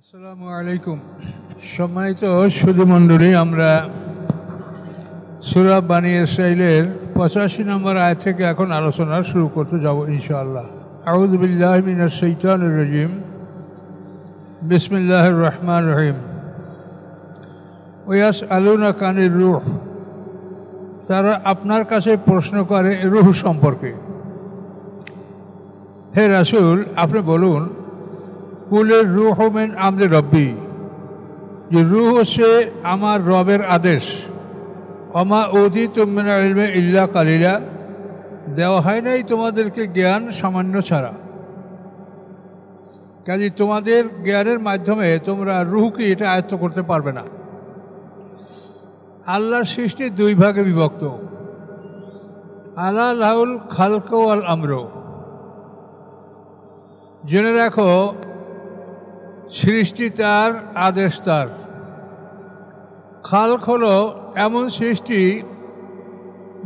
আসসালামু আলাইকুম। সম্মানিত সুধীমণ্ডলী, আমরা সূরা বানী ইসরাঈলের 85 নম্বর আয়াত থেকে এখন আলোচনা শুরু করতে যাব ইনশাআল্লাহ। আউযু বিল্লাহি মিনাশ শাইতানির রাজিম। বিসমিল্লাহির রহমানির রহিম। ওয়াসআলুনাকা আনির রূহ, তারা আপনার কাছে প্রশ্ন করে রূহ সম্পর্কে। হে রাসূল, আপনি বলুন, কুলের রূহ মিন আমরি রব্বি, যে রূহ হচ্ছে আমার রবের আদেশ। ওমা উযীতুম মিনাল ইলমি ইল্লা কালিলা, দেওয়া হয় নাই তোমাদেরকে জ্ঞান সামান্য ছাড়া। কাজে তোমাদের জ্ঞানের মাধ্যমে তোমরা রূহকে এটা আয়ত্ত করতে পারবে না। আল্লাহর সৃষ্টি দুই ভাগে বিভক্ত। আলা লাহুল খালক ওয়াল আমর, জেনে রাখো সৃষ্টি তার, আদেশ তার। খালক হলো এমন সৃষ্টি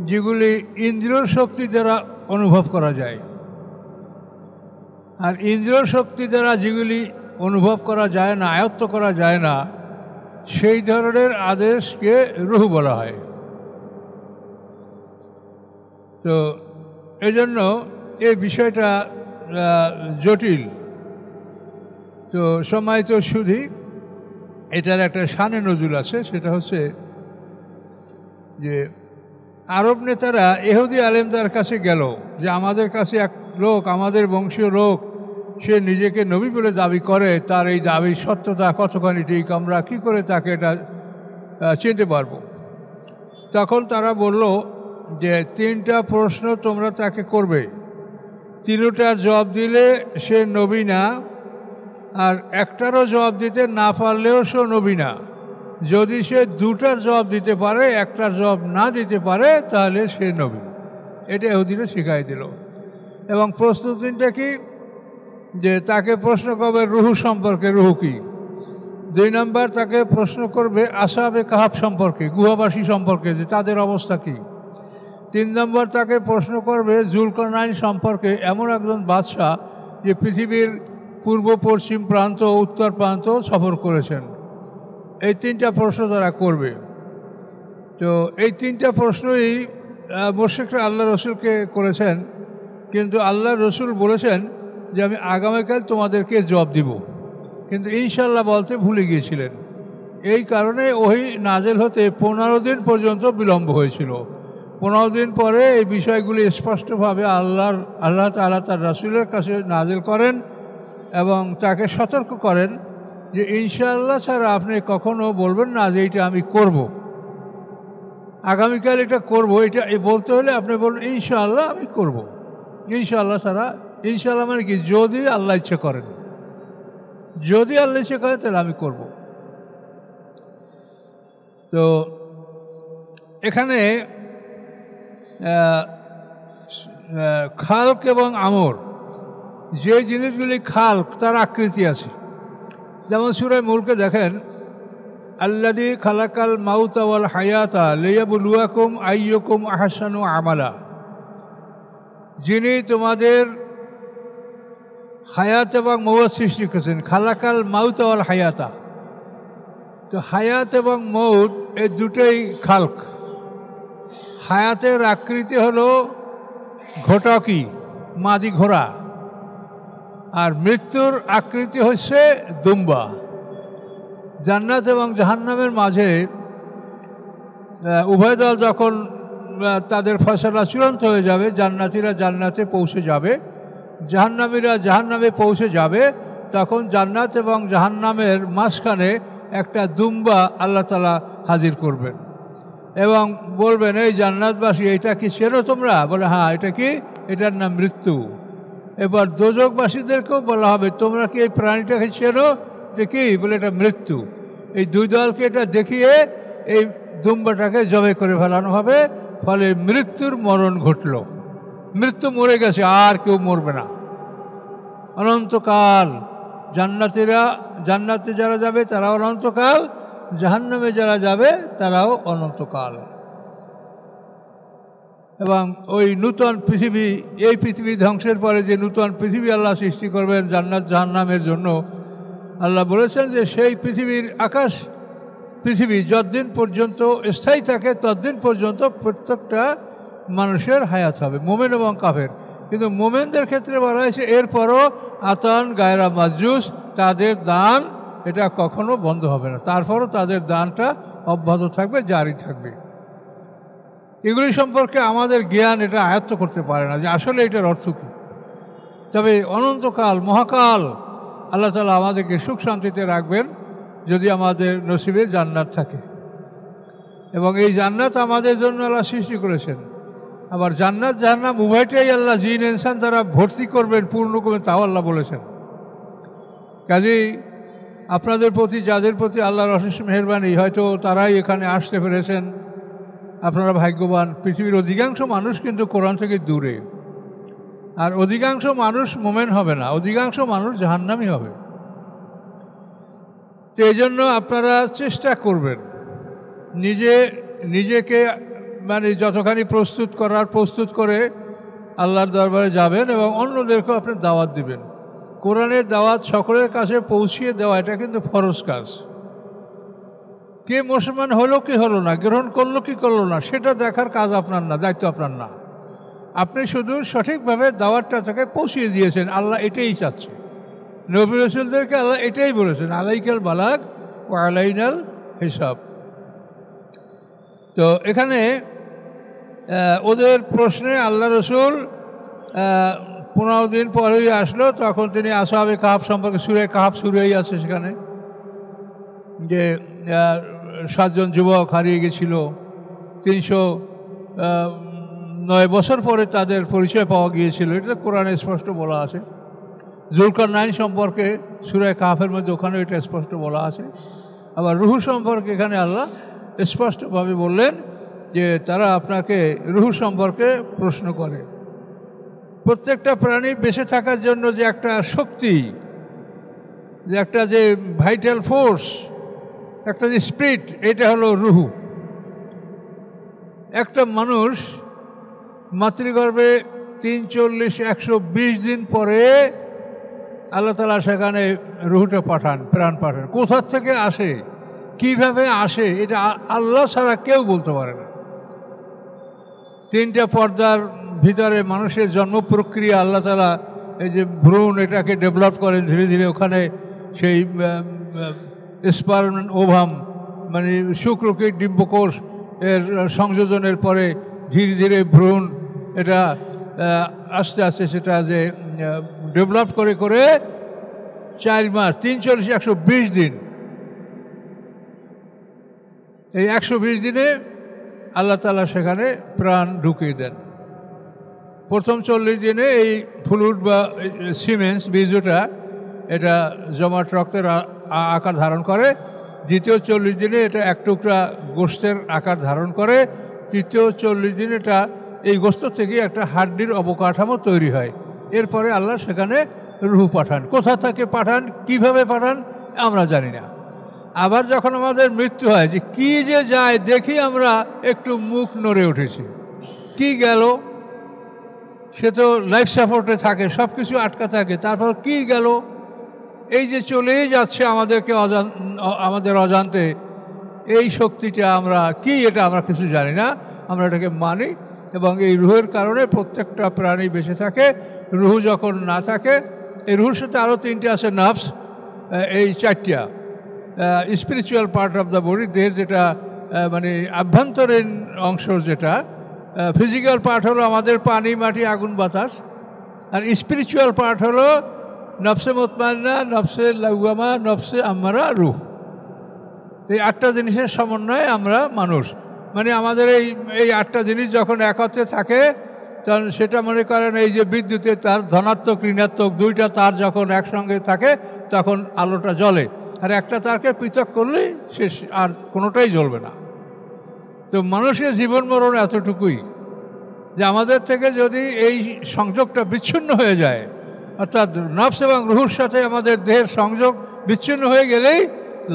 যেগুলি ইন্দ্রিয় শক্তি দ্বারা অনুভব করা যায়, আর ইন্দ্রিয় শক্তি দ্বারা যেগুলি অনুভব করা যায় না, আয়ত্ত করা যায় না, সেই ধরনের আদেশকে রূহ বলা হয়। তো এজন্য এই বিষয়টা জটিল। তো সম্মানিত সুধী, এটার একটা শানে নজুল আছে, সেটা হচ্ছে যে আরব নেতারা ইহুদি আলেমদের কাছে গেল যে আমাদের কাছে এক লোক, আমাদের বংশীয় লোক, সে নিজেকে নবী বলে দাবি করে, তার এই দাবির সত্যতা কতখানি ঠিক, আমরা কী করে তাকে এটা চিনতে পারবো। তখন তারা বলল যে 3টা প্রশ্ন তোমরা তাকে করবে, 3টার জবাব দিলে সে নবী না, আর একটারও জবাব দিতে না পারলেও সে নবী না। যদি সে 2টার জবাব দিতে পারে, একটার জবাব না দিতে পারে, তাহলে সে নবী। এটা ইহুদিরা শিখাই দিল। এবং প্রশ্ন 3টা কি, যে তাকে প্রশ্ন করবে রূহ সম্পর্কে, রূহ কি। 2 নম্বর তাকে প্রশ্ন করবে আসহাবে কাহাফ সম্পর্কে, গুহাবাসী সম্পর্কে, যে তাদের অবস্থা কী। 3 নম্বর তাকে প্রশ্ন করবে যুলকারনাইন সম্পর্কে, এমন একজন বাদশাহ যে পৃথিবীর পূর্ব পশ্চিম প্রান্ত, উত্তর প্রান্ত সফর করেছেন। এই 3টা প্রশ্ন তারা করবে। তো এই 3টা প্রশ্নই মুশরিকরা আল্লাহ রসুলকে করেছেন, কিন্তু আল্লাহ রসুল বলেছেন যে আমি আগামীকাল তোমাদেরকে জবাব দিব, কিন্তু ইনশাল্লাহ বলতে ভুলে গিয়েছিলেন। এই কারণে ওহী নাজেল হতে 15 দিন পর্যন্ত বিলম্ব হয়েছিল। 15 দিন পরে এই বিষয়গুলি স্পষ্টভাবে আল্লাহ তাআলা তার রাসূলের কাছে নাজেল করেন এবং তাকে সতর্ক করেন যে ইনশাআল্লাহ ছাড়া আপনি কখনো বলবেন না যে এইটা আমি করব, আগামীকাল এটা করব। এটা বলতে হলে আপনি বলুন ইনশাআল্লাহ আমি করব। ইনশাআল্লাহ ছাড়া, ইনশাআল্লাহ মানে কি, যদি আল্লাহ ইচ্ছে করেন, যদি আল্লাহ ইচ্ছে করেন তাহলে আমি করব। তো এখানে খালক এবং আমর, যে জিনিসগুলি খালক তার আকৃতি আছে। যেমন সূরা মুলকে দেখেন, আল্লাযী খালাকাল মাউতা ওয়াল হায়াতা লিয়াবলুয়াকুম আইয়ুকুম আহসানু আমালা, যিনি তোমাদের হায়াত এবং মৌত সৃষ্টি করেছেন। খালাকাল মাউতা ওয়াল হায়াতা, তো হায়াত এবং মৌত এই দুটোই খালক। হায়াতের আকৃতি হলো ঘটকি, মাদি ঘোড়া, আর মৃত্যুর আকৃতি হচ্ছে দুম্বা। জান্নাত এবং জাহান্নামের মাঝে উভয় দল যখন তাদের ফয়সালা চূড়ান্ত হয়ে যাবে, জান্নাতীরা জান্নাতে পৌঁছে যাবে, জাহান্নামীরা জাহান্নামে পৌঁছে যাবে, তখন জান্নাত এবং জাহান্নামের মাঝখানে একটা দুম্বা আল্লাহ তাআলা হাজির করবেন এবং বলবেন, এই জান্নাতবাসী, এটা কি চেনো তোমরা? বলে হ্যাঁ। এটা কি? এটার নাম মৃত্যু। এবার দোজখবাসীদেরকেও বলা হবে, তোমরা কি এই প্রাণীটাকে চেনো? এটা কি? বলে এটা মৃত্যু। এই 2 দলকে এটা দেখিয়ে এই দুম্বাটাকে জবাই করে ফেলানো হবে। ফলে মৃত্যুর মরণ ঘটল, মৃত্যু মরে গেছে, আর কেউ মরবে না অনন্তকাল। জান্নাতে যারা যাবে তারাও অনন্তকাল, জাহান্নামে যারা যাবে তারাও অনন্তকাল। এবং ওই নূতন পৃথিবী, এই পৃথিবী ধ্বংসের পরে যে নূতন পৃথিবী আল্লাহ সৃষ্টি করবেন জান্নাত জাহান্নামের জন্য, আল্লাহ বলেছেন যে সেই পৃথিবীর আকাশ পৃথিবী যতদিন পর্যন্ত স্থায়ী থাকে ততদিন পর্যন্ত প্রত্যেকটা মানুষের হায়াত হবে, মোমেন এবং কাফের। কিন্তু মোমেনদের ক্ষেত্রে বলা হয়েছে এরপরও আতান গায়রা মাজুস, তাদের দান এটা কখনো বন্ধ হবে না, তারপরও তাদের দানটা অব্যাহত থাকবে, জারি থাকবে। এগুলি সম্পর্কে আমাদের জ্ঞান এটা আয়ত্ত করতে পারে না যে আসলে এটার অর্থ কী। তবে অনন্তকাল মহাকাল আল্লাহ তাআলা আমাদেরকে সুখ শান্তিতে রাখবেন যদি আমাদের নসিবে জান্নাত থাকে। এবং এই জান্নাত আমাদের জন্য আল্লাহ সৃষ্টি করেছেন। আবার জান্নাত জাহান্নাম উভয়টাই আল্লাহ জিন ইনসান তারা ভর্তি করবেন, পূর্ণ করবেন, তাও আল্লাহ বলেছেন। কাজেই আপনাদের প্রতি যাদের প্রতি আল্লাহর অশেষ মেহেরবানি, হয়তো তারাই এখানে আসতে পেরেছেন, আপনারা ভাগ্যবান। পৃথিবীর অধিকাংশ মানুষ কিন্তু কোরআন থেকে দূরে, আর অধিকাংশ মানুষ মোমেন হবে না, অধিকাংশ মানুষ জাহান্নামী হবে। তো এই জন্য আপনারা চেষ্টা করবেন নিজেকে মানে যতখানি প্রস্তুত করে আল্লাহর দরবারে যাবেন এবং অন্যদেরকেও আপনি দাওয়াত দিবেন। কোরআনের দাওয়াত সকলের কাছে পৌঁছিয়ে দেওয়া এটা কিন্তু ফরজ কাজ। কে মুসলমান হলো কি হলো না, গ্রহণ করলো কি করলো না, সেটা দেখার কাজ আপনার না, দায়িত্ব আপনার না। আপনি শুধু সঠিকভাবে দাওয়াতটা তাকে পৌঁছিয়ে দিয়েছেন। আল্লাহ এটাই চাচ্ছে, নবী রাসূলদেরকে আল্লাহ এটাই বলেছেন, আলাইকাল বালাগ ওয়া আলাইনাল হিসাব। তো এখানে ওদের প্রশ্নে আল্লাহ রসুল 15 দিন পরেই আসলো, তখন তিনি আসহাবে কাহাফ সম্পর্কে, সূরা কাহাফ শুরুই আছে সেখানে, যে 7 জন যুবক হারিয়ে গেছিল, 309 বছর পরে তাদের পরিচয় পাওয়া গিয়েছিল, এটা কোরআনে স্পষ্ট বলা আছে। যুলকারনাইন সম্পর্কে সূরা কাহাফের মধ্যে ওখানে এটা স্পষ্ট বলা আছে। আবার রূহ সম্পর্কে এখানে আল্লাহ স্পষ্টভাবে বললেন যে তারা আপনাকে রূহ সম্পর্কে প্রশ্ন করে। প্রত্যেকটা প্রাণী বেঁচে থাকার জন্য যে একটা শক্তি, যে একটা যে ভাইটাল ফোর্স, একটা যে স্পিরিট, এটা হলো রূহ। একটা মানুষ মাতৃগর্ভে 340-120 দিন পরে আল্লাহ তাআলা সেখানে রূহটা পাঠান, প্রাণ পাঠান। কোথা থেকে আসে, কিভাবে আসে, এটা আল্লাহ ছাড়া কেউ বলতে পারে না। 3টা পর্দার ভিতরে মানুষের জন্ম প্রক্রিয়া আল্লাহ তাআলা এই যে ভ্রূণ, এটাকে ডেভেলপ করেন ধীরে ধীরে। ওখানে সেই স্পার্ম ওভাম মানে শুক্রকীট ডিম্বকোষ এর সংযোজনের পরে ধীরে ধীরে ভ্রূণ এটা আস্তে আস্তে সেটা যে ডেভেলপ করে 4 মাস, 340-120 দিন, এই 120 দিনে আল্লাহ তাআলা সেখানে প্রাণ ঢুকিয়ে দেন। প্রথম 40 দিনে এই ফ্লুইড বা সিমেন্স বীজটা এটা জমাট রক্তের আকার ধারণ করে। দ্বিতীয় 40 দিনে এটা এক টুকরা গোশতের আকার ধারণ করে। তৃতীয় 40 দিন এটা এই গোশত থেকে একটা হাড্ডির অবকাঠামো তৈরি হয়। এরপরে আল্লাহ সেখানে রূহ পাঠান। কোথা থেকে পাঠান, কিভাবে পাঠান আমরা জানি না। আবার যখন আমাদের মৃত্যু হয়, যে কি যে যায় দেখি আমরা একটু মুখ নড়ে উঠেছি, কি গেল, সে তো লাইফ সাপোর্টে থাকে, সব কিছু আটকা থাকে, তারপর কি গেল, এই যে চলেই যাচ্ছে আমাদেরকে আমাদের অজান্তে, এই শক্তিটা আমরা কি, এটা আমরা কিছু জানি না, আমরা এটাকে মানি। এবং এই রূহের কারণে প্রত্যেকটা প্রাণী বেঁচে থাকে। রূহ যখন না থাকে, এই রূহের সাথে আরও 3টে আছে নার্ভস, এই 4টা spiritual part of the body, দেহের যেটা মানে আভ্যন্তরীণ অংশ, যেটা ফিজিক্যাল পার্ট হলো আমাদের পানি, মাটি, আগুন, বাতাস, আর স্পিরিচুয়াল পার্ট হলো নফসে মুতমাইন্না, নফসে লাওয়ামা, নফসে আম্মারা, রূহ। এই 8টা জিনিসের সমন্বয়ে আমরা মানুষ। মানে আমাদের এই 8টা জিনিস যখন একত্রে থাকে, তখন সেটা মনে করেন এই যে বিদ্যুতের তার ধনাত্মক ঋণাত্মক 2টা তার যখন একসঙ্গে থাকে তখন আলোটা জ্বলে, আর একটা তারকে পৃথক করলেই শেষ, আর কোনোটাই জ্বলবে না। তো মানুষের জীবন মরণ এতটুকুই, যে আমাদের থেকে যদি এই সংযোগটা বিচ্ছিন্ন হয়ে যায়, অর্থাৎ নফস এবং রূহের সাথে আমাদের দেহের সংযোগ বিচ্ছিন্ন হয়ে গেলেই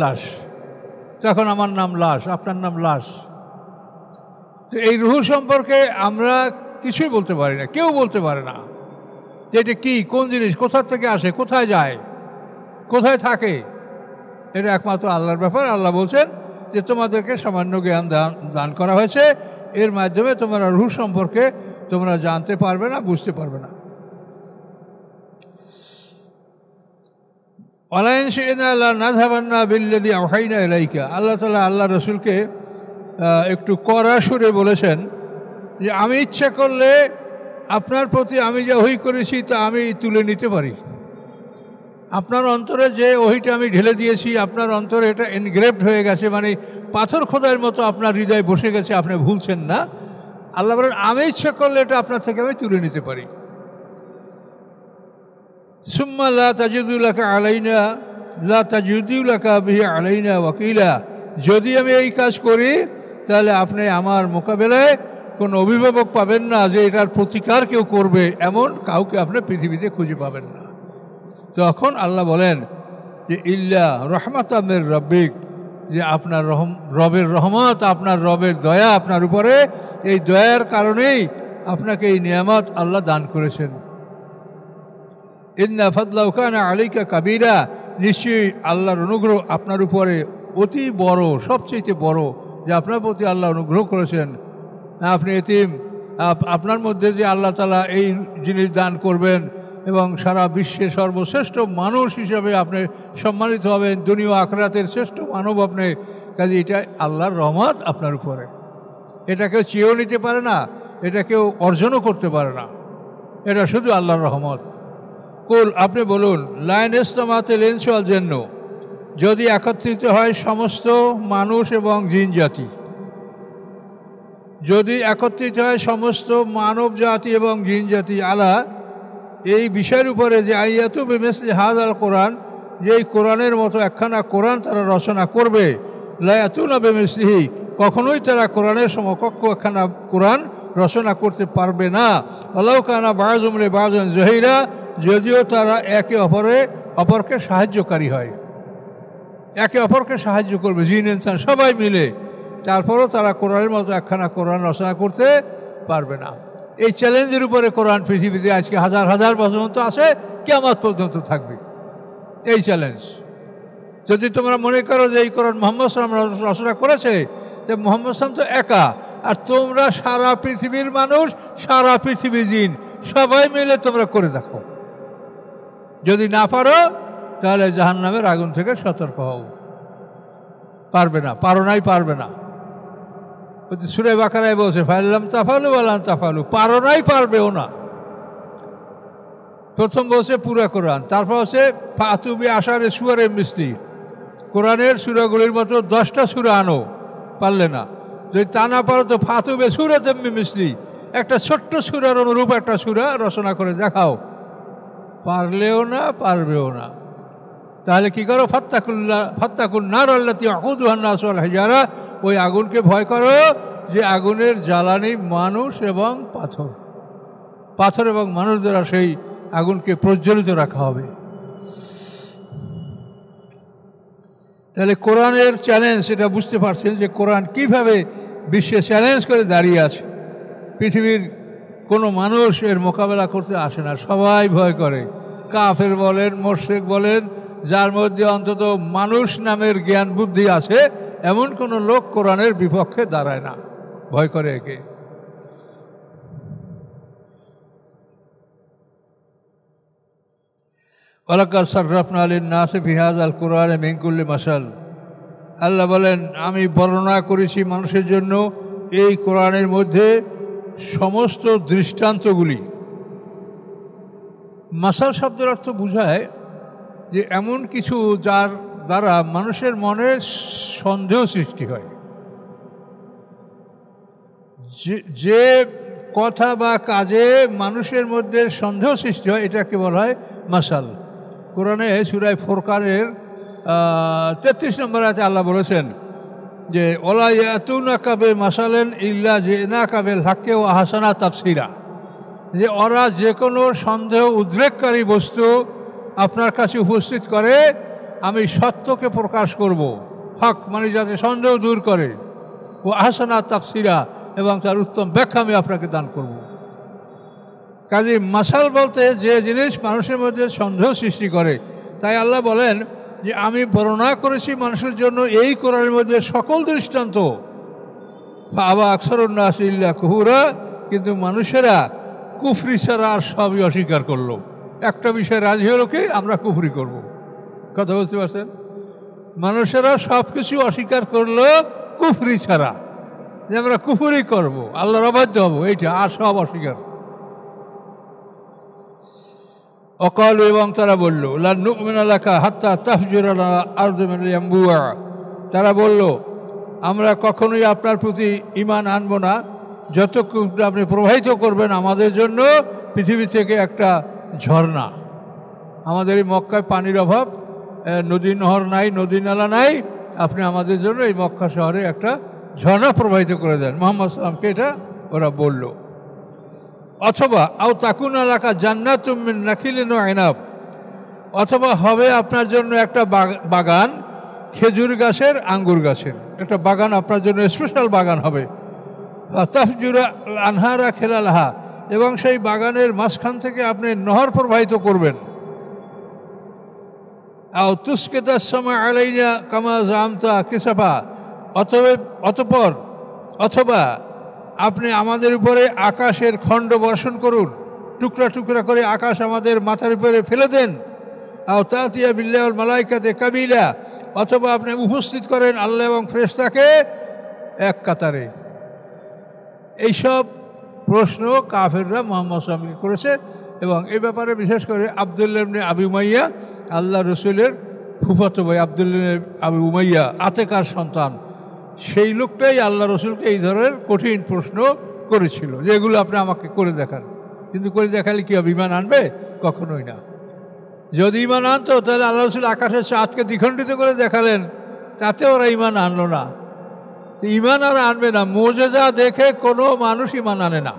লাশ। তখন আমার নাম লাশ, আপনার নাম লাশ। তো এই রূহ সম্পর্কে আমরা কিছুই বলতে পারি না, কেউ বলতে পারে না যে এটা কী, কোন জিনিস, কোথা থেকে আসে, কোথায় যায়, কোথায় থাকে। এটা একমাত্র আল্লাহর ব্যাপার। আল্লাহ বলছেন যে তোমাদেরকে সামান্য জ্ঞান দান করা হয়েছে, এর মাধ্যমে তোমরা রূহ সম্পর্কে তোমরা জানতে পারবে না, বুঝতে পারবে না। আল্লাহ তাআলা আল্লাহ রসুলকে একটু কড়া সুরে বলেছেন যে আমি ইচ্ছা করলে আপনার প্রতি আমি যে ওহী করেছি তা আমি তুলে নিতে পারি। আপনার অন্তরে যে ওহীটা আমি ঢেলে দিয়েছি, আপনার অন্তরে এটা এনগ্রেভড হয়ে গেছে, মানে পাথর খোদার মতো আপনার হৃদয়ে বসে গেছে, আপনি ভুলছেন না। আল্লাহ বলেন আমি ইচ্ছা করলে এটা আপনার থেকে আমি তুলে নিতে পারি। সুম্মা লা তাজিদু লাকা আলাইনা লা তাজিদু লাকা বিহি আলাইনা ওয়াকিলা, যদি আমি এই কাজ করি তাহলে আপনি আমার মোকাবেলায় কোনো অভিভাবক পাবেন না যে এটার প্রতিকার কেউ করবে, এমন কাউকে আপনি পৃথিবীতে খুঁজে পাবেন না। তখন আল্লাহ বলেন যে ইল্লা রহমাতাম মির রব্বিক, যে আপনার রবের রহমত, আপনার রবের দয়া আপনার উপরে, এই দয়ার কারণেই আপনাকে এই নিয়ামত আল্লাহ দান করেছেন। ইন্না ফাদলাহু কানা আলাইকা কাবীরা, নিশ্চয়ই আল্লাহর অনুগ্রহ আপনার উপরে অতি বড়, সবচেয়ে বড়, যে আপনার প্রতি আল্লাহ অনুগ্রহ করেছেন। আপনি এতিম, আপনার মধ্যে যে আল্লাহ তাআলা এই জিনিস দান করবেন এবং সারা বিশ্বের সর্বশ্রেষ্ঠ মানুষ হিসাবে আপনি সম্মানিত হবেন, দুনিয়া আখিরাতের শ্রেষ্ঠ মানব আপনি, কাজে এটা আল্লাহর রহমত আপনার উপরে। এটা কেউ চেয়েও নিতে পারে না, এটা কেউ অর্জনও করতে পারে না, এটা শুধু আল্লাহর রহমত। কুল, আপনি বলুন, লাইন ইসলামাতেল ইনসু ওয়াল জিন্ন, যদি একত্রিত হয় সমস্ত মানুষ এবং জিন জাতি, যদি একত্রিত হয় সমস্ত মানব জাতি এবং জিন জাতি আলা, এই বিষয়ের উপরে যে আইয়াতু বিমিসলি হাযাল কোরআন, যে এই কোরআনের মতো একখানা কোরআন তারা রচনা করবে, লা ইয়াতুনা বিমিসলিহি, কখনোই তারা কোরআনের সমকক্ষ একখানা কোরআন রচনা করতে পারবে না। ওয়ালাউ কানা বাযুহুম লিবাযিন যাহিরা, যদিও তারা একে অপরকে সাহায্যকারী হয়, একে অপরকে সাহায্য করবে, জিন ইনসান সবাই মিলে, তারপরও তারা কোরআনের মতো একখানা কোরআন রচনা করতে পারবে না। এই চ্যালেঞ্জের উপরে কোরআন পৃথিবীতে আজকে হাজার হাজার বছর পর্যন্ত আছে, কিয়ামত পর্যন্ত থাকবে এই চ্যালেঞ্জ। যদি তোমরা মনে করো যে এই কোরআন মুহাম্মদ সাল্লাল্লাহু আলাইহি ওয়াসাল্লাম রচনা করেছে, তো মুহাম্মদ সাল্লাল্লাহু আলাইহি ওয়াসাল্লাম তো একা, আর তোমরা সারা পৃথিবীর মানুষ, সারা পৃথিবীর জিন, সবাই মিলে তোমরা করে দেখো। যদি না পারো তাহলে জাহান্নামের আগুন থেকে সতর্ক হও। পারবে না, পারো নাই, পারবে না। সূরা বাকারায় বলছে ফাইলাম তাফালু ওয়ালান তাফালু, পারো নাই, পারবেও না। প্রথম বলছে পুরা কোরআন, তারপর হচ্ছে ফাতুবি আশারে সুয়ারে মিসলি, কোরআনের সূরাগুলির মতো 10টা সূরা আনো, পারলে না। যদি তা না পারো তো ফাতুবে সূরাতে মিসলি, একটা ছোট্ট সূরার অনুরূপ একটা সূরা রচনা করে দেখাও। পারলেও না, পারবেও না। তাহলে কি করো, ফাত্তাকুন নার আল্লাতী ওয়াকুদুহা আন-নাস ওয়াল হিজারা, ওই আগুনকে ভয় করো যে আগুনের জ্বালানি মানুষ এবং পাথর, পাথর এবং মানুষ দ্বারা সেই আগুনকে প্রজ্বলিত রাখা হবে। তাহলে কোরআনের চ্যালেঞ্জ, এটা বুঝতে পারছেন যে কোরআন কিভাবে বিশ্বে চ্যালেঞ্জ করে দাঁড়িয়ে আছে। পৃথিবীর কোনো মানুষ এর মোকাবেলা করতে আসে না, সবাই ভয় করে। কাফের বলেন, মুশরিক বলেন, যার মধ্যে অন্তত মানুষ নামের জ্ঞান বুদ্ধি আছে, এমন কোনো লোক কোরআনের বিপক্ষে দাঁড়ায় না, ভয় করে একে। ওয়ালাকাদ সাররাফনা লিন-নাসি ফি হাযাল কুরআনি মিন কুল্লি মাসাল, আল্লাহ বলেন আমি বর্ণনা করেছি মানুষের জন্য এই কোরআনের মধ্যে সমস্ত দৃষ্টান্তগুলি। মাসাল শব্দের অর্থ বোঝায় যে এমন কিছু যার দ্বারা মানুষের মনে সন্দেহ সৃষ্টি হয়, যে কথা বা কাজে মানুষের মধ্যে সন্দেহ সৃষ্টি হয়, এটাকে বলা হয় মাসাল। কোরআনে সূরা ফুরকানের 33 নম্বর আয়াতে আল্লাহ বলেছেন যে ওলা ইয়াতুনাকা বিমাসালিন ইল্লা জিনাকা বিল হাক্কি ওয়া আহসানা তাফসীরা, যে ওরা যে কোনো সন্দেহ উদ্রেককারী বস্তু আপনার কাছে উপস্থিত করে, আমি সত্যকে প্রকাশ করব, হক মানে যাতে সন্দেহ দূর করে, ও আহসানা তাফসীরা, এবং তার উত্তম ব্যাখ্যা আমি আপনাকে দান করব। কাজে মাসাল বলতে যে জিনিস মানুষের মধ্যে সন্দেহ সৃষ্টি করে, তাই আল্লাহ বলেন যে আমি বর্ণনা করেছি মানুষের জন্য এই কোরআনের মধ্যে সকল দৃষ্টান্ত, আবা আকসারুন্নাস ইল্লা কুফুরা, কিন্তু মানুষেরা কুফরি ছাড়া আর সবই অস্বীকার করলো। একটা বিষয় রাজি হলো কি, আমরা কুফরি করব। কথা বলতে পারছেন? মানুষেরা সব কিছু অস্বীকার করলো কুফরি ছাড়া, যে আমরা কুফরি করব, আল্লাহর অবাধ্য হব, এইটা আর সব অস্বীকার। অকাল, এবং তারা বলল লা নুমিনা লাকা হাত্তা তাফজুরা লানা আরদা মিন ইয়ানবুয়া, তারা বলল আমরা কখনোই আপনার প্রতি ঈমান আনবো না যতক্ষণ আপনি প্রবাহিত করবেন আমাদের জন্য পৃথিবী থেকে একটা ঝর্ণা। আমাদের এই মক্কায় পানির অভাব, নদী নহর নাই, নদী নালা নাই, আপনি আমাদের জন্য এই মক্কা শহরে একটা ঝর্ণা প্রবাহিত করে দেন। মুহাম্মদ সাল্লামকে এটা ওরা বলল। অথবা আও তাকুন এলাকা জান্নাতুম মিন নাখিলিন ওয়া ইনাব, অথবা হবে আপনার জন্য একটা বাগান, খেজুর গাছের, আঙ্গুর গাছের একটা বাগান আপনার জন্য, স্পেশাল বাগান হবে। তাফজুরা আনহারা খেলালাহা, এবং সেই বাগানের মাঝখান থেকে আপনি নহর প্রবাহিত করবেন। আও তুসকিতাস সামা আলাইনা কামা জামতা কিসাফা, অথবা আপনি আমাদের উপরে আকাশের খণ্ড বর্ষণ করুন, টুকরা টুকরা করে আকাশ আমাদের মাথার উপরে ফেলে দেন। আও তাতিয়া বিল্লাহিল মালাইকাতে কাবিলা, অথবা আপনি উপস্থিত করেন আল্লাহ এবং ফেরেশতাকে এক কাতারে। এইসব প্রশ্ন কাফেররা মুহাম্মদ সাল্লাল্লাহু আলাইহি করেছে, এবং এই ব্যাপারে বিশেষ করে আব্দুল্লাহ ইবনে আবি উমাইয়া, আল্লাহ রসুলের ফুফাতো ভাই আব্দুল্লাহ ইবনে আবি উমাইয়া, আতেকার সন্তান, সেই লোকটাই আল্লাহ রসুলকে এই ধরনের কঠিন প্রশ্ন করেছিল যে এগুলো আপনি আমাকে করে দেখান। কিন্তু করে দেখালে কি হবে, ঈমান আনবে? কখনোই না। যদি ঈমান আনতো তাহলে আল্লাহ রসুল আকাশের চাঁদকে দ্বিখণ্ডিত করে দেখালেন, তাতে ওরা ঈমান আনলো না। ঈমান আর আনবে না। মুজিজা দেখে কোনো মানুষ ঈমান আনে না।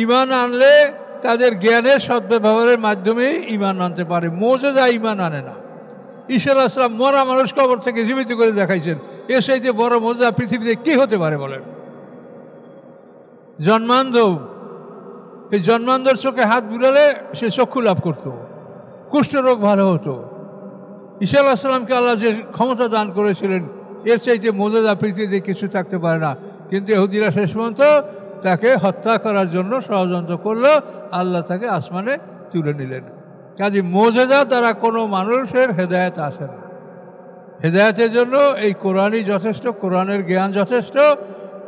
ঈমান আনলে তাদের জ্ঞানের সদ্ব্যবহারের মাধ্যমেই ঈমান আনতে পারে। মুজিজা ঈমান আনে না। ঈসা আলাইহিস সালাম মরা মানুষ কবর থেকে জীবিত করে দেখাইছেন, এর চাইতে বড় মুজিজা পৃথিবীতে কি হতে পারে বলেন? জন্মান্ধ, এই জন্মান্ধর চোখে হাত বুলালে সে চক্ষু লাভ করত, কুষ্ঠরোগ ভালো হতো। ঈসা আলাইহিস সালামকে আল্লাহ যে ক্ষমতা দান করেছিলেন, এর চাইতে মুজিজা পৃথিবীতে কিছু থাকতে পারে না। কিন্তু ইহুদিরা শেষ পর্যন্ত তাকে হত্যা করার জন্য ষড়যন্ত্র করলো, আল্লাহ তাকে আসমানে তুলে নিলেন। কাজে মুজিজা দ্বারা কোনো মানুষের হেদায়েত আসে না। হেদায়েতের জন্য এই কোরআনই যথেষ্ট, কোরআনের জ্ঞান যথেষ্ট।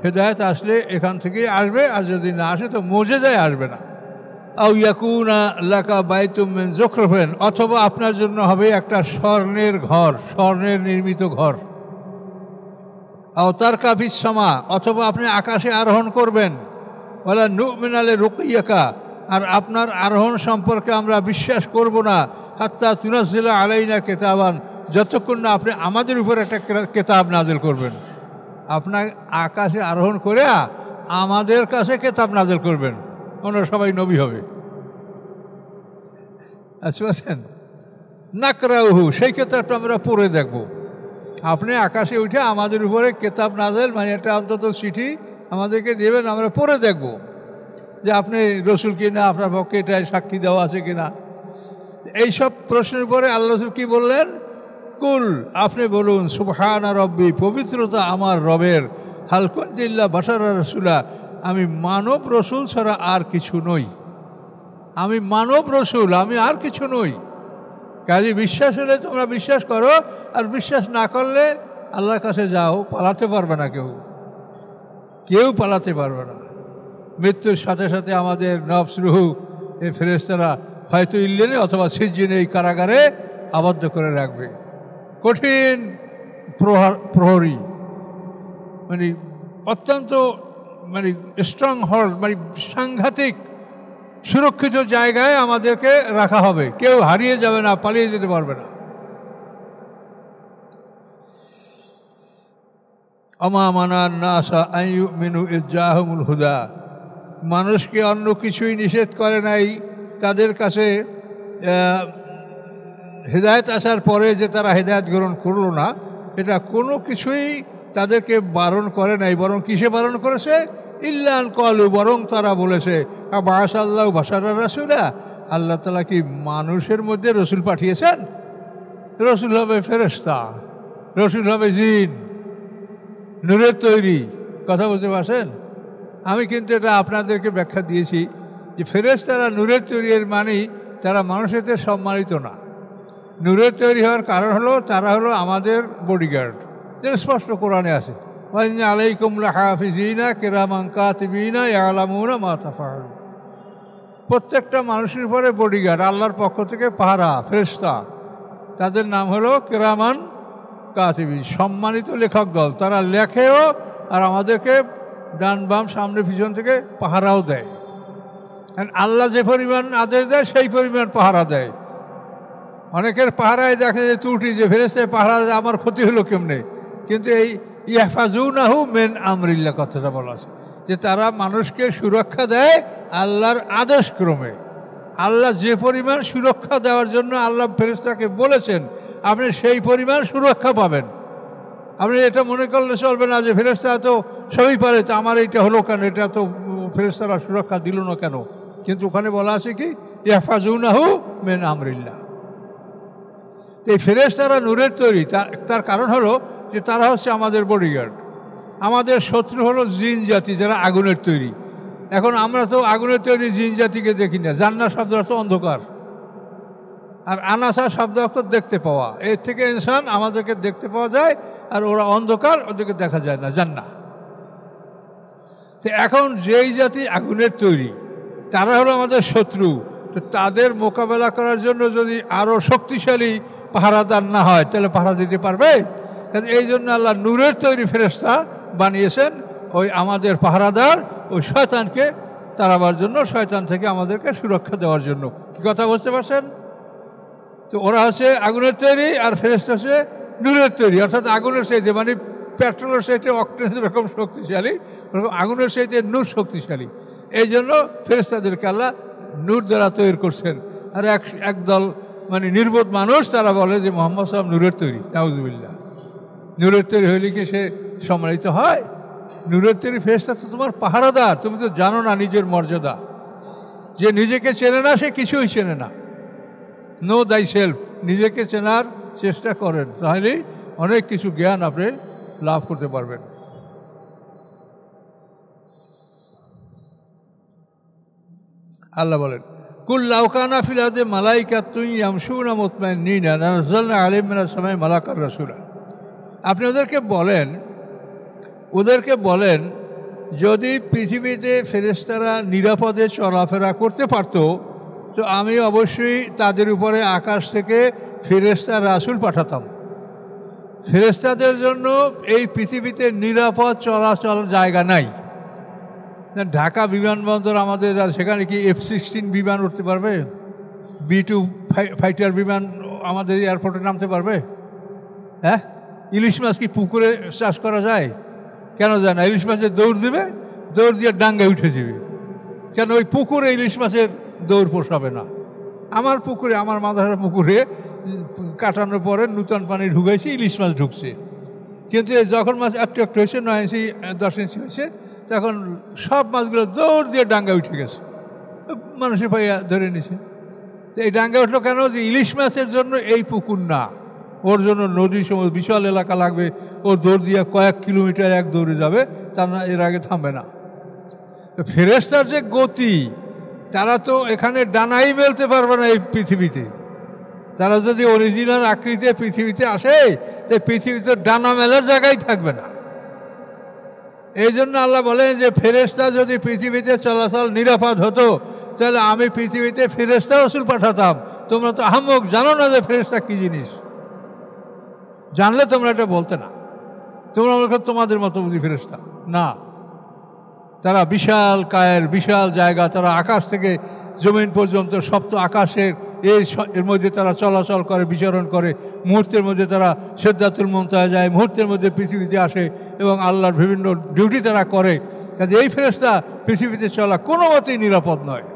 হেদায়েত আসলে এখান থেকেই আসবে, আর যদি না আসে তো মুজিজায় আসবে না। আও ইয়াকুনা লাকা বাইতুম মিন যুখরফিন, অথবা আপনার জন্য হবে একটা স্বর্ণের ঘর, স্বর্ণের নির্মিত ঘর। আও তারকা ফিস সামা, অথবা আপনি আকাশে আরোহণ করবেন। ওয়ালা নুমিনা লিরুকিয়াকা, আর আপনার আরোহণ সম্পর্কে আমরা বিশ্বাস করব না হাত্তা তুনাজ্জিলা আলাইনা কিতাবান, যতক্ষণ না আপনি আমাদের উপর একটা কিতাব নাযিল করবেন। আপনার আকাশে আরোহণ করে আমাদের কাছে কিতাব নাযিল করবেন, ওনারা সবাই নবী হবে। আচ্ছা আছেন নাকরাউহু, সেই কিতাবটা আমরা পড়ে দেখব। আপনি আকাশে উঠে আমাদের উপরে কিতাব নাযিল, মানে একটা অন্তত চিঠি আমাদেরকে দেবেন, আমরা পড়ে দেখব যে আপনি রসুল কিনা, আপনার পক্ষে এটা সাক্ষী দেওয়া আছে কিনা। এইসব প্রশ্নের উপরে আল্লাহ রসুল কি বললেন? কুল, আপনি বলুন সুবহানা রব্বি, পবিত্রতা আমার রবের, হাল কুনতু ইল্লা বাশারার রাসূলা, আমি মানব রসুল ছাড়া আর কিছু নই। আমি মানব রসুল, আমি আর কিছু নই। কাজে বিশ্বাস হলে তোমরা বিশ্বাস করো, আর বিশ্বাস না করলে আল্লাহর কাছে যাও, পালাতে পারবে না, কেউ পালাতে পারবে না। মৃত্যুর সাথে সাথে আমাদের নফস রুহু এই ফেরেশতারা হয়তো ইল্লেনে অথবা সিজ্জিনে এই কারাগারে আবদ্ধ করে রাখবে। কঠিন প্রহরী, মানে অত্যন্ত মানে স্ট্রং হোল্ড, মানে সাংঘাতিক সুরক্ষিত জায়গায় আমাদেরকে রাখা হবে, কেউ হারিয়ে যাবে না, পালিয়ে যেতে পারবে না। আমা মানান নাসা আন ইউমিনু ইয জাআহুমুল হুদা, মানুষকে অন্য কিছুই নিষেধ করে নাই তাদের কাছে হেদায়েত আসার পরে যে তারা হেদায়েত গ্রহণ করলো না, এটা কোনো কিছুই তাদেরকে বারণ করে নাই। বরং কিসে বারণ করেছে? ইল্লান কলু, বরং তারা বলেছে বাশাল্লাহু বাশারার রাসূলা, আল্লাহ তাআলা কি মানুষের মধ্যে রসুল পাঠিয়েছেন? রসুল হবে ফেরেশতা, রসুল হবে জিন, নূরের তৈরি। কথা বলতে পারছেন? আমি কিন্তু এটা আপনাদেরকে ব্যাখ্যা দিয়েছি যে ফেরেশতারা নূরের তৈরি এর মানেই তারা মানুষের সম্মানিত না। নূরের তৈরি হওয়ার কারণ হলো তারা হলো আমাদের বডিগার্ড, যেটা স্পষ্ট কোরআনে আছে, আলাইকুম লাহাফিজিনা কিরামান কাতিবিনা ইয়ালামুনা মা তাফআলুন। প্রত্যেকটা মানুষের উপরে বডিগার্ড, আল্লাহর পক্ষ থেকে পাহারা ফেরেশতা, তাদের নাম হলো কিরামান কাতিবিন, সম্মানিত লেখক দল। তারা লেখেও আর আমাদেরকে ডান বাম সামনে পিছন থেকে পাহারাও দেয়। আল্লাহ যে পরিমাণ আদেশ দেয় সেই পরিমাণ পাহারা দেয়। অনেকের পাহারায় দেখে যে ত্রুটি, যে ফেরেশতায় পাহারা দেয়, আমার ক্ষতি হলো কেমনে, কিন্তু এই ইয়াহফাজুনাহু মিন আমরিল্লাহ কথাটা বলা আছে যে তারা মানুষকে সুরক্ষা দেয় আল্লাহর আদেশ ক্রমে। আল্লাহ যে পরিমাণ সুরক্ষা দেওয়ার জন্য আল্লাহ ফেরেশতাকে বলেছেন, আপনি সেই পরিমাণ সুরক্ষা পাবেন। আপনি এটা মনে করলে চলবে না যে ফেরেশতা তো সবই পারে, তো আমার এইটা হলো কেন, এটা তো ফেরেশতারা সুরক্ষা দিল না কেন। কিন্তু ওখানে বলা আছে কি ইয়াহফাজুনাহু মিন আমরিল্লাহ। এই ফেরেশতারা নূরের তৈরি, তার কারণ হলো যে তারা হচ্ছে আমাদের বডিগার্ড। আমাদের শত্রু হলো জিন জাতি, যারা আগুনের তৈরি। এখন আমরা তো আগুনের তৈরি জিন জাতিকে দেখি না। জান্নাত শব্দ অর্থ অন্ধকার, আর আনাসা শব্দ অর্থ দেখতে পাওয়া। এর থেকে ইনসান আমাদেরকে দেখতে পাওয়া যায়, আর ওরা অন্ধকার, ওদেরকে দেখা যায় না, জান্নাত। তো এখন যেই জাতি আগুনের তৈরি তারা হলো আমাদের শত্রু। তো তাদের মোকাবেলা করার জন্য যদি আরও শক্তিশালী পাহারাদার না হয় তাহলে পাহারা দিতে পারবে? কাজে এই জন্য আল্লাহ নূরের তৈরি ফেরেশতা বানিয়েছেন, ওই আমাদের পাহারাদার, ওই শয়তানকে তাড়াবার জন্য, শয়তান থেকে আমাদেরকে সুরক্ষা দেওয়ার জন্য। কি কথা বুঝতে পারছেন? তো ওরা হচ্ছে আগুনের তৈরি আর ফেরেশতা হচ্ছে নূরের তৈরি। অর্থাৎ আগুনের চাইতে, মানে পেট্রোলের চাইতে অক্টেন যেরকম শক্তিশালী, ওরকম আগুনের চাইতে নূর শক্তিশালী। এই জন্য ফেরেশতাদেরকে আল্লাহ নূর দ্বারা তৈরি করছেন। আর একদল মানে নির্বোধ মানুষ তারা বলে যে মুহাম্মদ সাল্লাল্লাহু নূরের তৈরি। নাউজুবিল্লাহ। নূরের তৈরি হইলে কি সে সম্মানিত হয়? নূরের তৈরি ফেরেশতা তো তোমার পাহারাদার। তুমি তো জানো না নিজের মর্যাদা। যে নিজেকে চেনে না সে কিছুই চেনে না। নো দাই সেলফ, নিজেকে চেনার চেষ্টা করেন, তাহলেই অনেক কিছু জ্ঞান আপনি লাভ করতে পারবেন। আল্লাহ বলেন কুল লাউ কানা ফিল আরদি মালাইকাতুন ইয়ামশুনা মুতমাইন্নিনা লানাযালনা আলাইহিম মিনাস সামাই মালাকার রাসূলা। আপনি ওদেরকে বলেন যদি পৃথিবীতে ফেরেশতারা নিরাপদে চলাফেরা করতে পারত, তো আমি অবশ্যই তাদের উপরে আকাশ থেকে ফেরেশতা রাসূল পাঠাতাম। ফেরেশতাদের জন্য এই পৃথিবীতে নিরাপদ চলাচল জায়গা নাই। ঢাকা বিমানবন্দর আমাদের, সেখানে কি F-16 বিমান উঠতে পারবে? B-2 ফাইটার বিমান আমাদের এয়ারপোর্টে নামতে পারবে? হ্যাঁ? ইলিশ মাছ কি পুকুরে চাষ করা যায়? কেন যায় না? ইলিশ মাছের দৌড় দিবে, দৌড় দিয়ে ডাঙ্গায় উঠে যাবে। কেন? ওই পুকুরে ইলিশ মাছের দৌড় পোষাবে না। আমার পুকুরে, আমার মাদার পুকুরে কাটানোর পরে নূতন পানি ঢুকাইছি, ইলিশ মাছ ঢুকছে। কিন্তু যখন মাছ একটু একটু হয়েছে, 9 ইঞ্চি 10 ইঞ্চি হয়েছে, তখন সব মাছগুলো দৌড় দিয়ে ডাঙ্গায় উঠে গেছে, মানুষের পাইয়া ধরে নিছে। এই ডাঙ্গায় উঠলো কেন? যে ইলিশ মাছের জন্য এই পুকুর না, ওর জন্য নদী সমুদ্র বিশাল এলাকা লাগবে। ও দৌড় দিয়ে কয়েক কিলোমিটার এক দৌড়ে যাবে, তার না এর আগে থামবে না। ফেরেশতার যে গতি, তারা তো এখানে ডানাই মেলতে পারবে না এই পৃথিবীতে। তারা যদি অরিজিনাল আকৃতিতে পৃথিবীতে আসে, তাই পৃথিবীতে ডানা মেলার জায়গায় থাকবে না। এই জন্য আল্লাহ বলেন যে ফেরেশতা যদি পৃথিবীতে চলাচল নিরাপদ হতো, তাহলে আমি পৃথিবীতে ফেরেশতা রাসূল পাঠাতাম। তোমরা তো আহম্মক, জানো না যে ফেরেশতা কী জিনিস। জানলে তোমরা এটা বলতে না। তোমরা তোমাদের মতো বুঝি ফেরেশতা না। তারা বিশাল কায়ের, বিশাল জায়গা, তারা আকাশ থেকে জমিন পর্যন্ত সপ্ত আকাশের এর মধ্যে তারা চলাচল করে, বিচরণ করে। মুহূর্তের মধ্যে তারা সিদরাতুল মুনতাহা যায়, মুহূর্তের মধ্যে পৃথিবীতে আসে এবং আল্লাহর বিভিন্ন ডিউটি তারা করে। কাজে এই ফেরেশতা পৃথিবীতে চলা কোনো মতেই নিরাপদ নয়।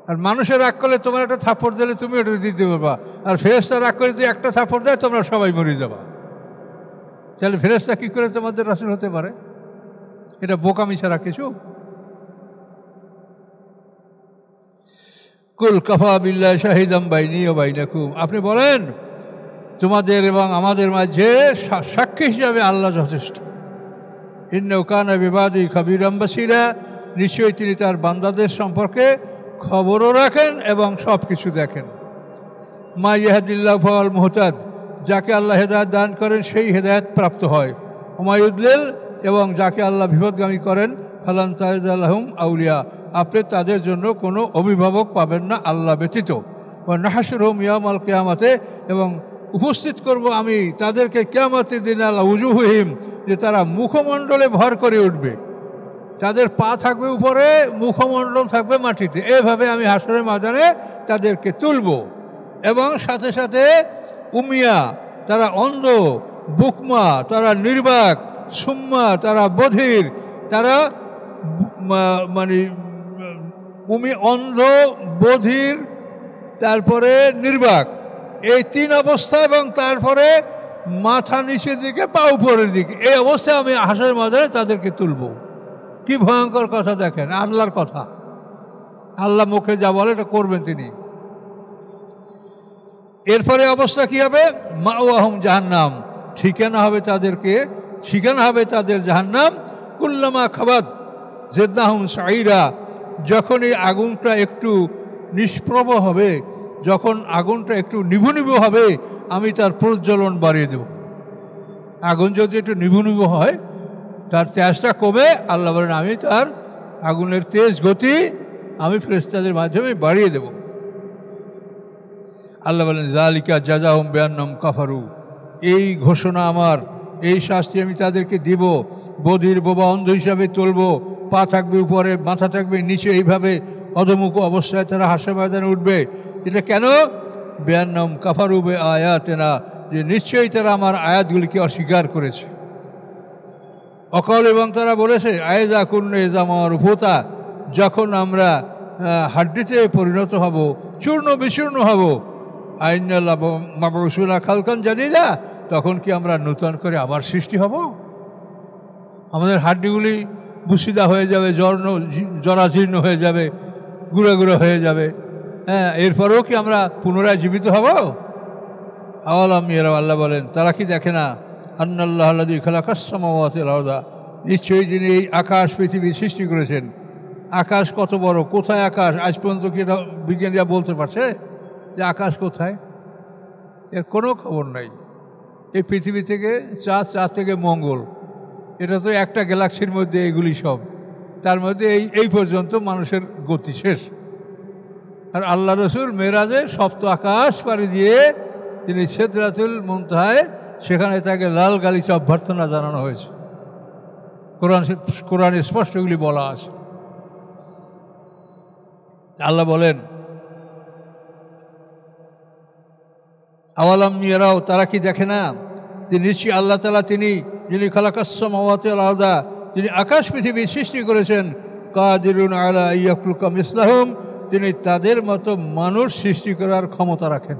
আর মানুষের রাগ করলে তোমার একটা থাপ্পড় দিলে তুমি ওটা দিতে পারবা, আর ফেরেশতা রাগ করে যদি একটা থাপ্পড় দেয় তোমরা সবাই মরে যাবা। তাহলে ফেরেশতা কী করে তোমাদের রাসূল হতে পারে? এটা বোকামি ছাড়া কিছু। কুল কাফা বিল্লাহি শাহিদাম বাইনি ওয়া বাইনাকুম, আপনি বলেন তোমাদের এবং আমাদের মাঝে সাক্ষী হিসাবে আল্লাহ যথেষ্ট। ইন্নাহু কানা বিবাদি খাবীরাম বাসীরা, নিশ্চয়ই তিনি তার বান্দাদের সম্পর্কে খবরও রাখেন এবং সব কিছু দেখেন। মা ইয়াহদিল্লাহু ফাহুয়াল মুহতাদ, যাকে আল্লাহ হেদায়েত দান করেন সেই হেদায়েত প্রাপ্ত হয়। ওমা ইউদলিল, এবং যাকে আল্লাহ বিপথগামী করেন ফালান তাজিদা লাহুম আউলিয়া, আপনি তাদের জন্য কোনো অভিভাবক পাবেন না আল্লাহ ব্যতীত। ওয়া নাহশুরুহুম ইয়াওমাল কিয়ামাতে, এবং উপস্থিত করব আমি তাদেরকে কিয়ামতের দিন আলা উজুহিহিম, যে তারা মুখমণ্ডলে ভর করে উঠবে, তাদের পা থাকবে উপরে, মুখমণ্ডল থাকবে মাটিতে, এভাবে আমি হাসরের ময়দানে তাদেরকে তুলব। এবং সাথে সাথে উমিয়া, তারা অন্ধ, বুকমা, তারা নির্বাক, সুম্মা, তারা বধির, তারা মানে অন্ধ, বধির, তারপরে নির্বাক, এই তিন অবস্থা, এবং তারপরে মাথা নিচের দিকে পা উপরের দিকে, এই অবস্থায় আমি হাসরের ময়দানে তাদেরকে তুলব। কি ভয়ঙ্কর কথা দেখেন, আল্লাহর কথা, আল্লাহ মুখে যা বলে এটা করবেন তিনি। এরপরে অবস্থা কি হবে? মাওয়াহুম জাহান্নাম, ঠিকানা হবে তাদেরকে, ঠিকানা হবে তাদের জাহান্নাম। কুল্লামা খাবাত জিদনাহুম সাইরা, যখন এই আগুনটা একটু নিষ্প্রভ হবে, যখন আগুনটা একটু নিভু নিভু হবে, আমি তার প্রজ্বলন বাড়িয়ে দেব। আগুন যদি একটু নিভু নিভু হয়, তার তেজটা কমে, আল্লাহ বলেন আমি তার আগুনের তেজ গতি আমি ফেরেশতাদের মাধ্যমে বাড়িয়ে দেব। আল্লাহ বলেন যালিকা জাযাহুম বিআন্নাহুম কাফারু, এই ঘোষণা আমার, এই শাস্তি আমি তাদেরকে দিব। বধির, বোবা, অন্ধ হিসাবে চলবো, পা থাকবে উপরে, মাথা থাকবে নিচে, এইভাবে অধমুখ অবস্থায় তারা হাসরের ময়দানে উঠবে। এটা কেন? বিআন্নাহুম কাফারু বিআয়াতিনা, যে নিশ্চয়ই তারা আমার আয়াতগুলিকে অস্বীকার করেছে। অকল, এবং তারা বলেছে আয়েজা কুন্না ইযামা রুফাতা, যখন আমরা হাড্ডিতে পরিণত হব, চূর্ণ বিচূর্ণ হব, আইন্না মাবউসুনা খালকান জাদীদা, তখন কি আমরা নূতন করে আবার সৃষ্টি হব? আমাদের হাড্ডিগুলি বুসিদা হয়ে যাবে, জরাজীর্ণ হয়ে যাবে, গুঁড়া গুঁড়া হয়ে যাবে, হ্যাঁ, এরপরেও কি আমরা পুনরায় জীবিত হব? আওয়ালাম ইয়ারাও, আল্লাহ বলেন তারা কি দেখে না, আন্নাল্লাহ আল্লাযী খালাকাস সামাওয়াতি ওয়াল আরদা, নিশ্চয়ই যিনি এই আকাশ পৃথিবী সৃষ্টি করেছেন। আকাশ কত বড়, কোথায় আকাশ? আজ পর্যন্ত কি এটা বিজ্ঞানীরা বলতে পারছে যে আকাশ কোথায়? এর কোনো খবর নাই। এই পৃথিবী থেকে চাঁদ থেকে মঙ্গল, এটা তো একটা গ্যালাক্সির মধ্যে এগুলি সব, তার মধ্যে এই পর্যন্ত মানুষের গতি শেষ। আর আল্লাহ রসুল মেরাজে সপ্ত আকাশ পাড়ি দিয়ে তিনি সিদরাতুল মুনতাহায়, সেখানে তাকে লাল গালিচা অভ্যর্থনা জানানো হয়েছে। কোরআনে স্পষ্টগুলি বলা আছে। আল্লাহ বলেন আওয়ালাম ইয়ারাও, তারা কি দেখে না যে নিশ্চয়ই আল্লাহ তাআলা তিনি যিনি খালাকাস সামাওয়াতি ওয়াল আরদা, যিনি আকাশ পৃথিবী সৃষ্টি করেছেন, কাদিরুন আলা ইয়াখলুকা মিসলাহুম, তিনি তাদের মতো মানুষ সৃষ্টি করার ক্ষমতা রাখেন।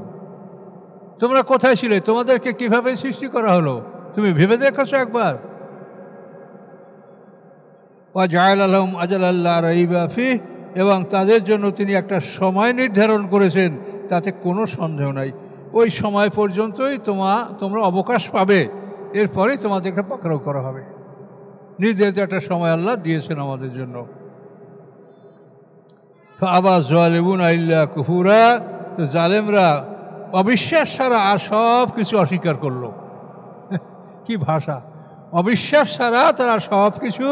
তোমরা কোথায় ছিলে? তোমাদেরকে কিভাবে সৃষ্টি করা হলো তুমি ভেবে দেখেছো একবার? ওয়া জাআলা লাহুম আজালান লা রাইবা ফিহ, এবং তাদের জন্য তিনি একটা সময় নির্ধারণ করেছেন, তাতে কোনো সন্দেহ নাই। ওই সময় পর্যন্তই তোমরা অবকাশ পাবে, এরপরেই তোমাদেরকে পাকড়াও করা হবে। নির্ধারিত একটা সময় আল্লাহ দিয়েছেন আমাদের জন্য। ফাআবা যালিমুনা ইল্লা কুফুরা, তো জালেমরা অবিশ্বাস ছাড়া আর সব কিছু অস্বীকার করলো। কি ভাষা! অবিশ্বাস ছাড়া তারা সব কিছু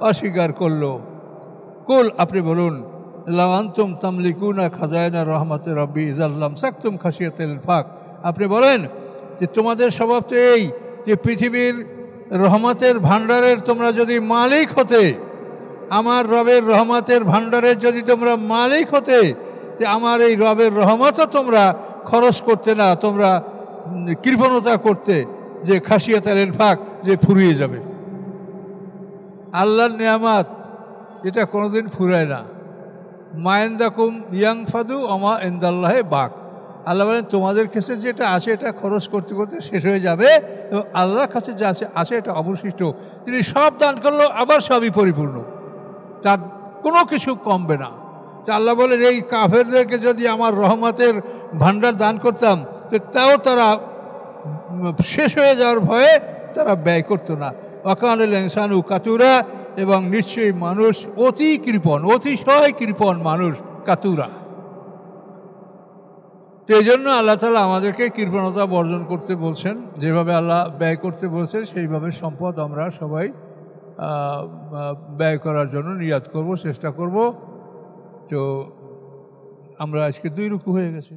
অস্বীকার করলো। কুল, আপনি বলুন, লাউ আনতুম তামলিকুনা খাজাইনা রহমাতে রব্বি ইযাল্লাম সাকতুম খাশিয়াতাল ফাক, আপনি বলেন যে তোমাদের স্বভাব তো এই যে পৃথিবীর রহমতের ভাণ্ডারের তোমরা যদি মালিক হতে, আমার রবের রহমতের ভাণ্ডারের যদি তোমরা মালিক হতে, যে আমার এই রবের রহমতও তোমরা খরচ করতে না, তোমরা কৃপণতা করতে, যে খাশিয়াতাল ইনফাক, যে ফুরিয়ে যাবে। আল্লাহর নিয়ামত এটা কোনোদিন ফুরায় না। মায়েন্দাকুম ইয়াংফাদু আমা ইনদাল্লাহে বাক, আল্লাহ বলেন তোমাদের কাছে যেটা আছে এটা খরচ করতে করতে শেষ হয়ে যাবে, এবং আল্লাহর কাছে যা আছে এটা অবশিষ্ট। তিনি সব দান করলো, আবার সবই পরিপূর্ণ, তার কোনো কিছু কমবে না, তা আল্লাহ বলেন এই কাফেরদেরকে যদি আমার রহমতের ভাণ্ডার দান করতাম তো তাও তারা শেষ হয়ে যাওয়ার ভয়ে তারা ব্যয় করতো না। অকানুল ইনসানু কাতুরা, এবং নিশ্চয়ই মানুষ অতি কৃপণ, অতিশয় কৃপণ মানুষ, কাতুরা। তো এই জন্য আল্লাহ তাআলা আমাদেরকে কৃপণতা বর্জন করতে বলছেন, যেভাবে আল্লাহ ব্যয় করতে বলছেন সেইভাবে সম্পদ আমরা সবাই ব্যয় করার জন্য নিয়াত করব, চেষ্টা করব। তো আমরা আজকে 2 রুকু হয়ে গেছে।